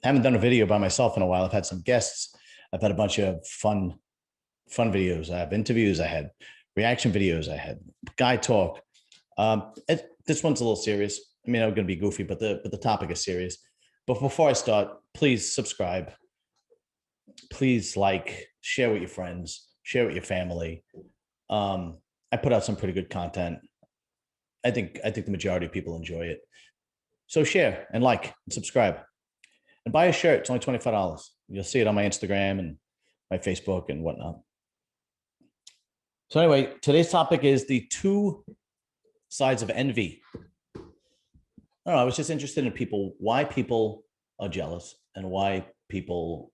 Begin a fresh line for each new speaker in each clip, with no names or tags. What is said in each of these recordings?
haven't done a video by myself in a while. I've had some guests. I've had a bunch of fun videos. I have interviews. I had reaction videos. I had guy talk. This one's a little serious. I mean, I'm going to be goofy, but the topic is serious. But before I start, please subscribe. Please like, share with your friends, share with your family. I put out some pretty good content. I think the majority of people enjoy it. So share and like and subscribe. And buy a shirt. It's only $25. You'll see it on my Instagram and my Facebook and whatnot. So anyway, today's topic is the two sides of envy. I don't know. I was just interested in why people are jealous and why people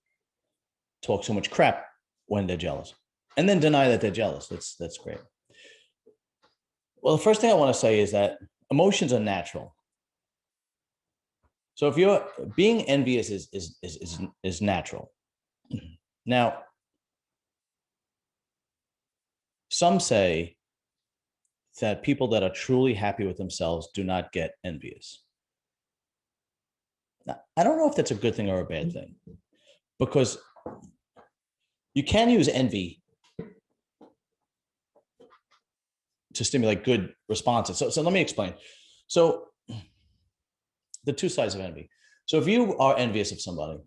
talk so much crap when they're jealous and then deny that they're jealous. That's great. Well, the first thing I want to say is that emotions are natural. So if you're being envious is natural. Now, some say that people that are truly happy with themselves do not get envious. Now, I don't know if that's a good thing or a bad thing, because you can use envy to stimulate good responses. So let me explain. So the two sides of envy. So if you are envious of somebody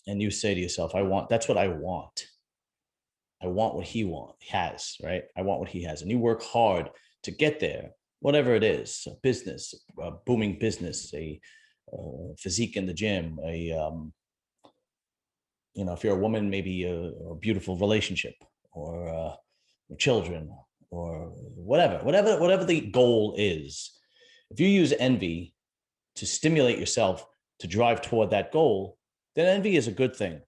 and you say to yourself, that's what I want. I want what he has, right? I want what he has. And you work hard to get there, whatever it is, a business, a booming business, a physique in the gym, if you're a woman, maybe a beautiful relationship or children or whatever the goal is. If you use envy to stimulate yourself to drive toward that goal, then envy is a good thing.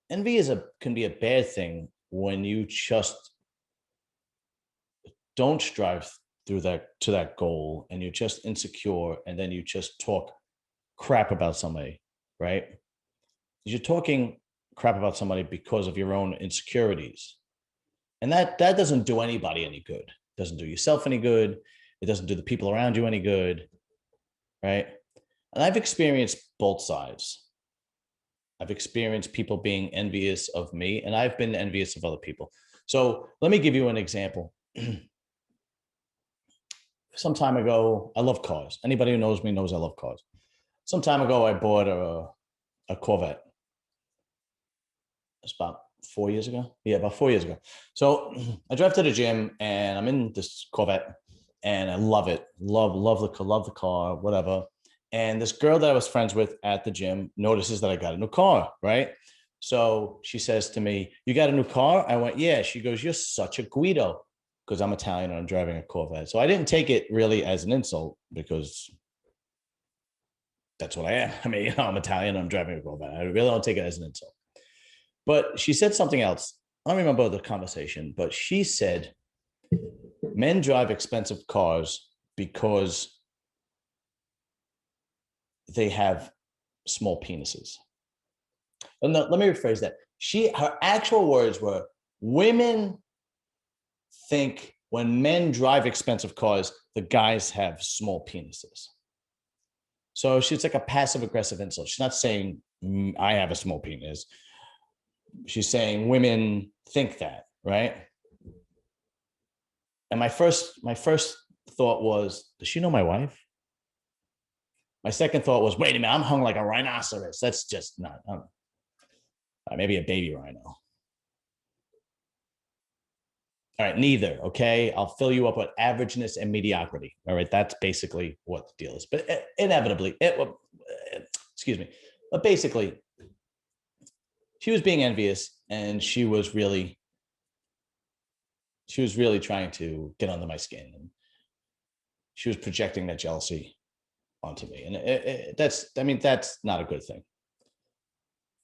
Envy can be a bad thing when you just don't strive to that goal and you're just insecure and then you just talk crap about somebody, right? You're talking crap about somebody because of your own insecurities. And that doesn't do anybody any good. It doesn't do yourself any good. It doesn't do the people around you any good, right? And I've experienced both sides. I've experienced people being envious of me, and I've been envious of other people. So let me give you an example. Some time ago, I love cars. Anybody who knows me knows I love cars. Some time ago, I bought a Corvette. It's about 4 years ago. Yeah, about 4 years ago. So I drive to the gym, and I'm in this Corvette, and I love it. Love the car, whatever. And this girl that I was friends with at the gym notices that I got a new car, right? So she says to me, "You got a new car?" I went, "Yeah." She goes, "You're such a Guido," because I'm Italian and I'm driving a Corvette. So I didn't take it really as an insult because that's what I am. I mean, I'm Italian and I'm driving a Corvette. I really don't take it as an insult. But she said something else. I don't remember the conversation, but she said, men drive expensive cars because they have small penises. And let me rephrase that. Her actual words were, women think when men drive expensive cars, the guys have small penises. So she's like a passive aggressive insult. She's not saying I have a small penis. She's saying women think that, right? And my first thought was, does she know my wife? My second thought was, wait a minute, I'm hung like a rhinoceros. That's just not, maybe a baby rhino. All right, neither, okay? I'll fill you up with averageness and mediocrity. All right, that's basically what the deal is. But inevitably, excuse me, but basically, she was being envious and she was really trying to get under my skin. And she was projecting that jealousy onto me. And that's not a good thing.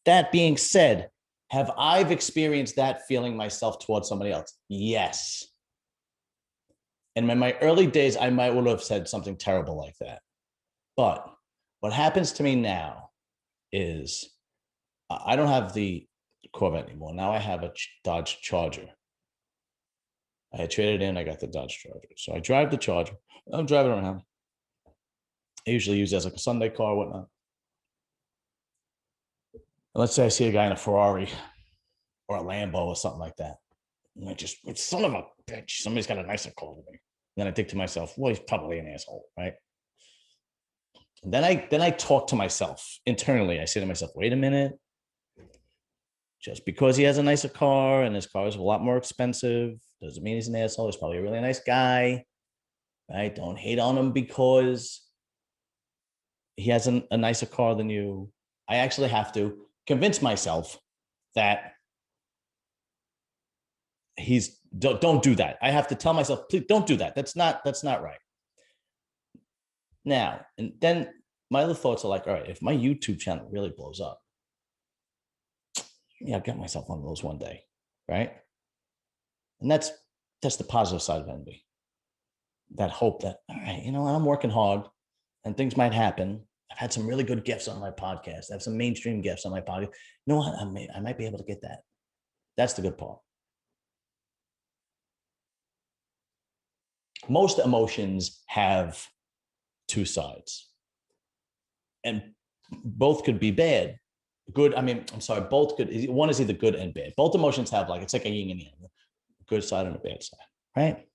That being said, have I experienced that feeling myself towards somebody else? Yes. And in my early days, I might would have said something terrible like that. But what happens to me now is I don't have the Corvette anymore. Now I have a Dodge Charger. I had traded in, I got the Dodge Charger. So I drive the Charger. I'm driving around. I usually use it as like a Sunday car or whatnot. And let's say I see a guy in a Ferrari or a Lambo or something like that. And I just, son of a bitch, somebody's got a nicer car than me. And then I think to myself, well, he's probably an asshole, right? And then I talk to myself internally. I say to myself, wait a minute. Just because he has a nicer car and his car is a lot more expensive doesn't mean he's an asshole. He's probably a really nice guy, right? Don't hate on him because he has a nicer car than you. I actually have to convince myself that he's don't do that. I have to tell myself, please don't do that. That's not right. Now, and then my other thoughts are like, all right, if my YouTube channel really blows up, yeah, I'll get myself one of those one day, right? And that's the positive side of envy. That hope that, all right, you know, I'm working hard and things might happen. I've had some really good gifts on my podcast. I have some mainstream gifts on my podcast. You know what? I might be able to get that. That's the good part. Most emotions have two sides, and both could be bad. Good. I mean, I'm sorry. Both could. One is either good and bad. Both emotions have it's like a yin and yang, a good side and a bad side, right?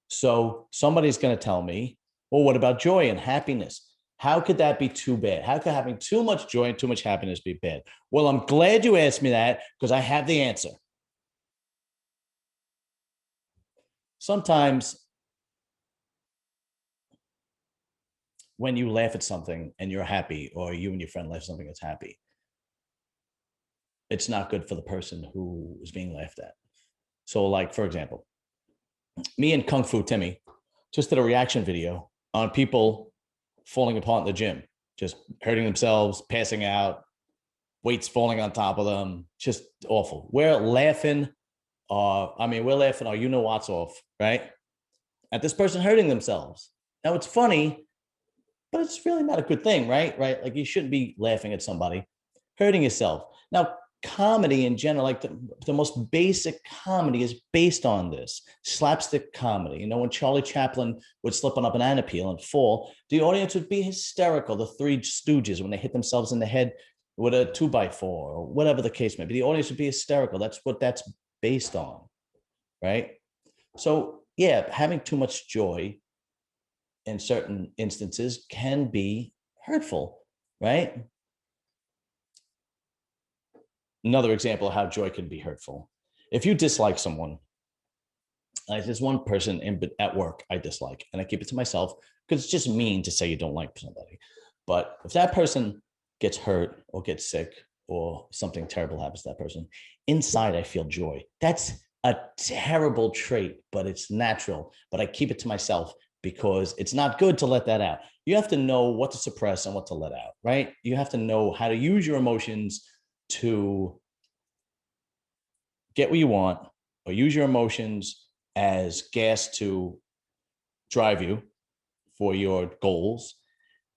So somebody's going to tell me, well, what about joy and happiness? How could that be too bad? How could having too much joy and too much happiness be bad? Well, I'm glad you asked me that because I have the answer. Sometimes when you laugh at something and you're happy, or you and your friend laugh at something that's happy, it's not good for the person who is being laughed at. So, like, for example, me and Kung Fu Timmy just did a reaction video on people falling apart in the gym, just hurting themselves, passing out, weights falling on top of them, just awful. We're laughing. We're laughing our you-know-what's off, right? At this person hurting themselves. Now, it's funny, but it's really not a good thing, right? Right? Like, you shouldn't be laughing at somebody hurting yourself. Now, comedy in general, like the most basic comedy is based on this slapstick comedy. You know, when Charlie Chaplin would slip on a banana peel and fall, the audience would be hysterical. The Three Stooges, when they hit themselves in the head with a 2x4 or whatever the case may be, the audience would be hysterical. That's what that's based on, right? So, yeah, having too much joy in certain instances can be hurtful, right? Another example of how joy can be hurtful. If you dislike someone, there's one person at work I dislike, and I keep it to myself because it's just mean to say you don't like somebody. But if that person gets hurt or gets sick or something terrible happens to that person, inside I feel joy. That's a terrible trait, but it's natural. But I keep it to myself because it's not good to let that out. You have to know what to suppress and what to let out, right? You have to know how to use your emotions to get what you want, or use your emotions as gas to drive you for your goals,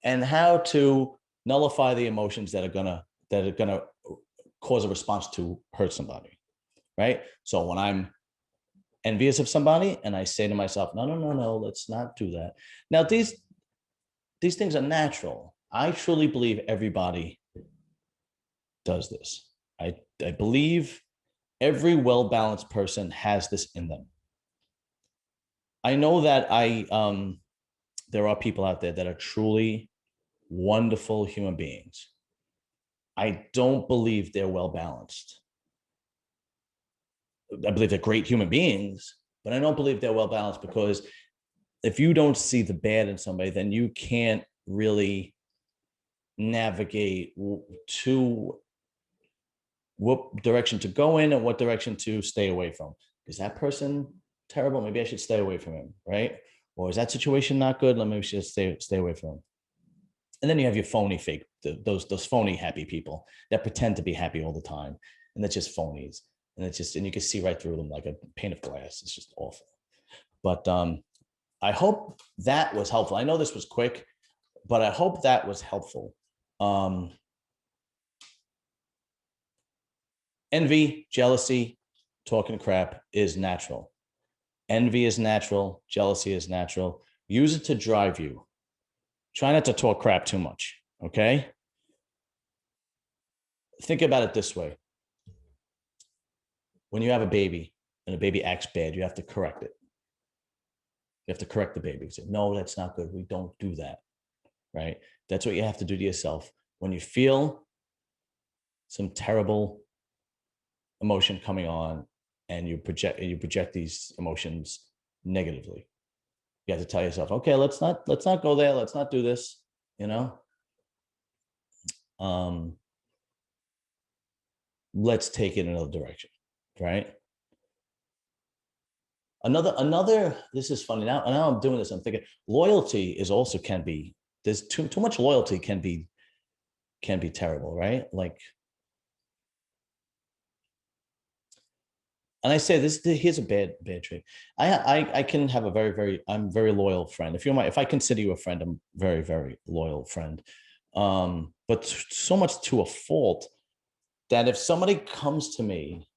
and how to nullify the emotions that are gonna cause a response to hurt somebody, right? So when I'm envious of somebody and I say to myself, no, let's not do that. Now, these things are natural. I truly believe everybody does this. I believe every well-balanced person has this in them. I know that there are people out there that are truly wonderful human beings. I don't believe they're well-balanced. I believe they're great human beings, but I don't believe they're well-balanced, because if you don't see the bad in somebody, then you can't really navigate to what direction to go in and what direction to stay away from. Is that person terrible? Maybe I should stay away from him, right? Or is that situation not good? Let me just stay away from him. And then you have your phony fake, those phony happy people that pretend to be happy all the time, and they're just phonies. And you can see right through them like a pane of glass. It's just awful. But I hope that was helpful. I know this was quick, but I hope that was helpful. Envy, jealousy, talking crap is natural. Envy is natural. Jealousy is natural. Use it to drive you. try not to talk crap too much, okay? Think about it this way. When you have a baby and a baby acts bad, you have to correct it. You have to correct the baby. Say, no, that's not good. We don't do that, right? That's what you have to do to yourself. When you feel some terrible emotion coming on and you project these emotions negatively, you have to tell yourself, okay, let's not go there. Let's not do this, you know? Let's take it in another direction, right? Another, this is funny. Now I'm doing this, I'm thinking loyalty is also there's too much loyalty can be terrible, right? Like, and I say this, here's a bad trait. I can have a I'm very loyal friend. If I consider you a friend, I'm very, very loyal friend. But so much to a fault that if somebody comes to me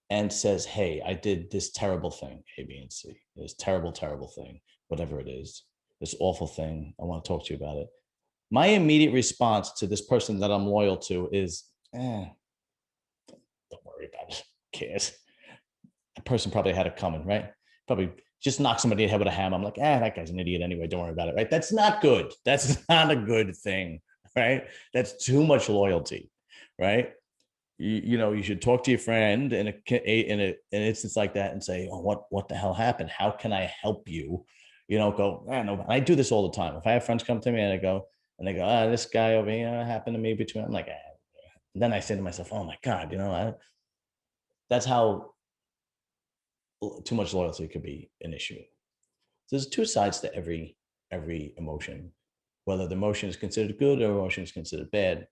and says, hey, I did this terrible thing, A, B, and C, this terrible, terrible thing, whatever it is, this awful thing, I want to talk to you about it. My immediate response to this person that I'm loyal to is, don't worry about it, who cares? That person probably had it coming, right? Probably just knock somebody in the head with a hammer. I'm like, that guy's an idiot anyway, don't worry about it, right? That's not good. That's not a good thing, right? That's too much loyalty, right? You should talk to your friend in an instance like that and say, oh, what the hell happened? How can I help you? Go, no. I do this all the time. If I have friends come to me and they go, this guy over here happened to me between, I'm like, and then I say to myself, oh my God, that's how too much loyalty could be an issue. So there's two sides to every emotion, whether the emotion is considered good or emotion is considered bad.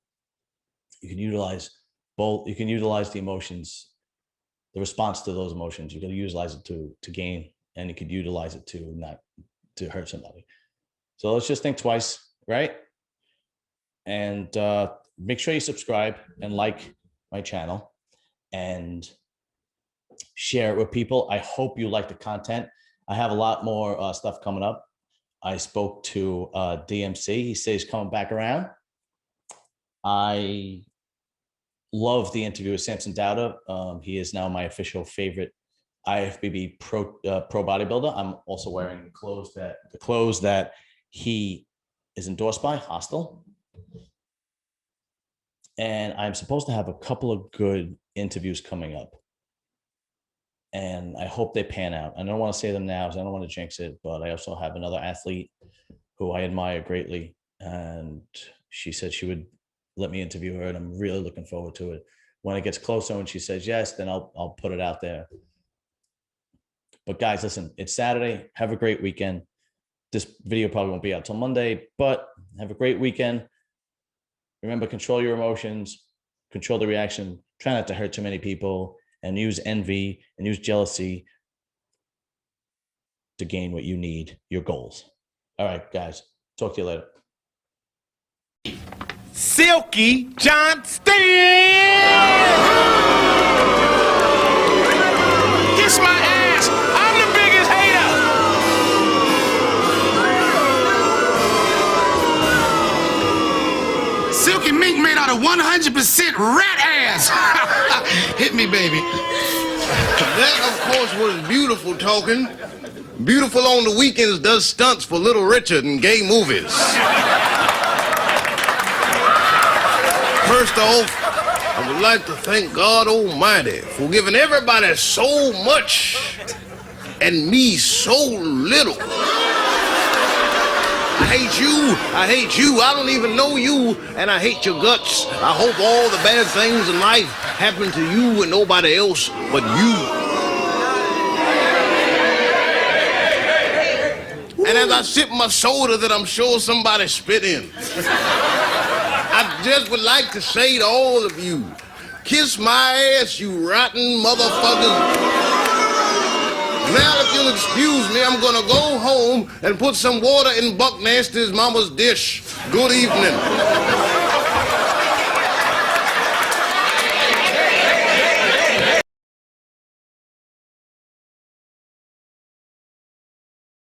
You can utilize both. You can utilize the emotions, the response to those emotions. You can utilize it to gain, and you could utilize it to not to hurt somebody. So let's just think twice, right? And make sure you subscribe and like my channel and share it with people. I hope you like the content. I have a lot more stuff coming up. I spoke to DMC. He says he's coming back around. I love the interview with Samson Dauda. He is now my official favorite IFBB pro bodybuilder. I'm also wearing the clothes that he is endorsed by, Hostile. And I'm supposed to have a couple of good interviews coming up. And I hope they pan out. I don't want to say them now because I don't want to jinx it, but I also have another athlete who I admire greatly. And she said she would let me interview her, and I'm really looking forward to it. When it gets closer and she says yes, then I'll put it out there. But guys, listen, it's Saturday. Have a great weekend. This video probably won't be out till Monday, but have a great weekend. Remember, control your emotions, control the reaction. Try not to hurt too many people, and use envy and use jealousy to gain what you need, your goals. All right, guys, talk to you later.
Silky Johnston! Kiss my ass! I'm the biggest hater! Silky mink made out of 100% rat ass! Hit me, baby.
That, of course, was beautiful talking. Beautiful on the weekends does stunts for Little Richard in gay movies. First off, I would like to thank God Almighty for giving everybody so much and me so little. I hate you, I hate you, I don't even know you, and I hate your guts. I hope all the bad things in life happen to you and nobody else but you. And as I sip my soda that I'm sure somebody spit in, I just would like to say to all of you, kiss my ass, you rotten motherfuckers. Now, if you'll excuse me, I'm gonna go home and put some water in Buck Nasty's mama's dish. Good evening.